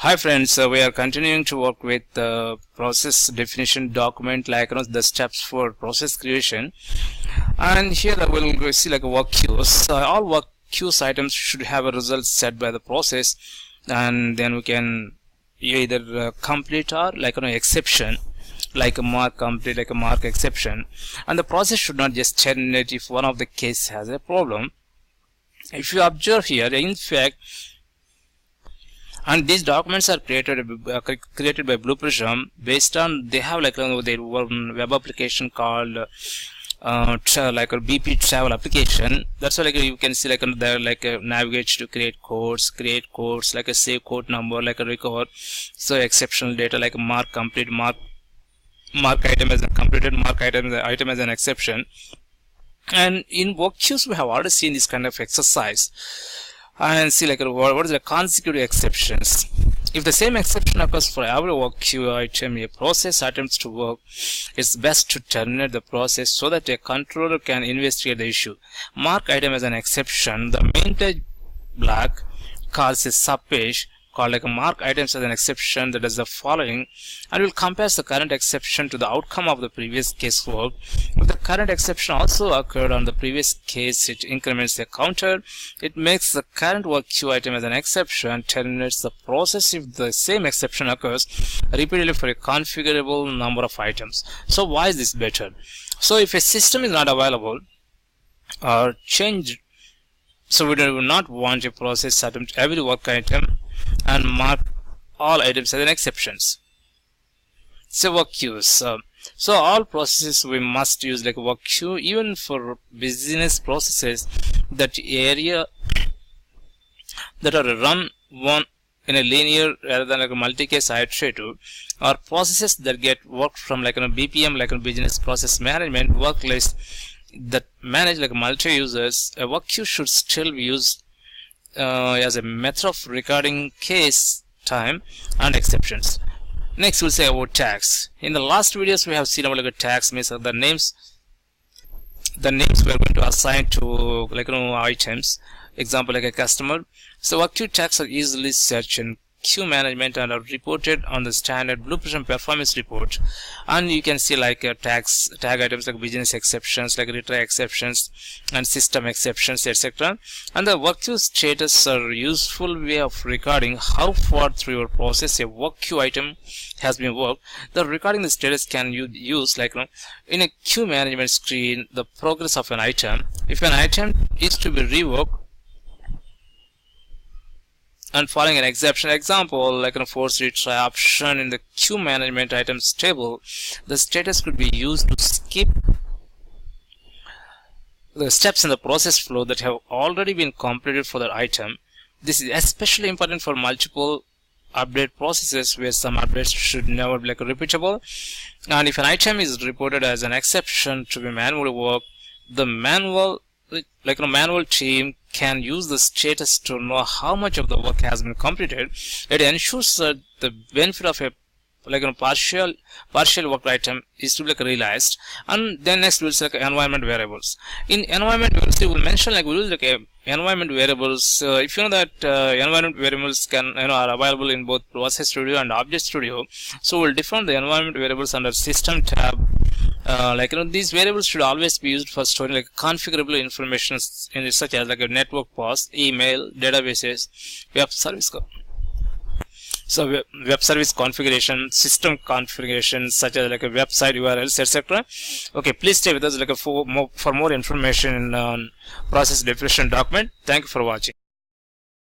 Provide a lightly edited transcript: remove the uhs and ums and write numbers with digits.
Hi friends, we are continuing to work with the process definition document, like the steps for process creation. And here we'll see like a work queues. All work queues items should have a result set by the process, and then we can either complete or exception, like a mark complete, like a mark exception. And the process should not just terminate if one of the case has a problem. If you observe here, in fact, and these documents are created by Blue Prism based on they have their own web application called like a BP travel application. That's why you can see there navigate to create codes, like a save code number, like a record, so exceptional data like a mark complete, mark item as a completed, mark item as an exception. And in work queues we have already seen this kind of exercise. And see what is the consecutive exceptions. If the same exception occurs for every work queue item a process attempts to work, it's best to terminate the process so that a controller can investigate the issue. Mark item as an exception. The main page block calls a subpage called like a mark items as an exception that does the following, and will compare the current exception to the outcome of the previous case work. If the current exception also occurred on the previous case, it increments the counter. It makes the current work queue item as an exception, terminates the process if the same exception occurs repeatedly for a configurable number of items. So why is this better? So if a system is not available or changed, so we do not want a process attempt every work item and mark all items as an exceptions. So work queues. So all processes we must use like a work queue, even for business processes that are run one in a linear rather than like a multi-case iterative, or processes that get worked from like a BPM, like a business process management work list that manage like multi-users. A work queue should still be used as a method of recording case time and exceptions. Next we'll say about tags. In the last videos we have seen about like tags means the names we are going to assign to items, example like a customer. So work queue tags are easily searched in queue management and are reported on the standard Blue Prism performance report. And you can see tag items like business exceptions, like retry exceptions and system exceptions, etc. And the work queue status are a useful way of recording how far through your process a work queue item has been worked. The recording the status can use in a queue management screen the progress of an item. If an item is to be reworked and following an exception, example like a force retry option in the queue management items table, the status could be used to skip the steps in the process flow that have already been completed for that item. This is especially important for multiple update processes where some updates should never be repeatable. And if an item is reported as an exception to be manually worked, the manual team can use the status to know how much of the work has been completed. It ensures that the benefit of a partial work item is to be realized. And then next we'll select environment variables. In environment we'll mention we'll use environment variables. If you know that environment variables are available in both Process Studio and Object Studio, so we'll define the environment variables under System tab. These variables should always be used for storing configurable information such as a network path, email, databases, web service web service configuration, system configuration such as a website URLs, etc. Okay, please stay with us for more information in process definition document. Thank you for watching.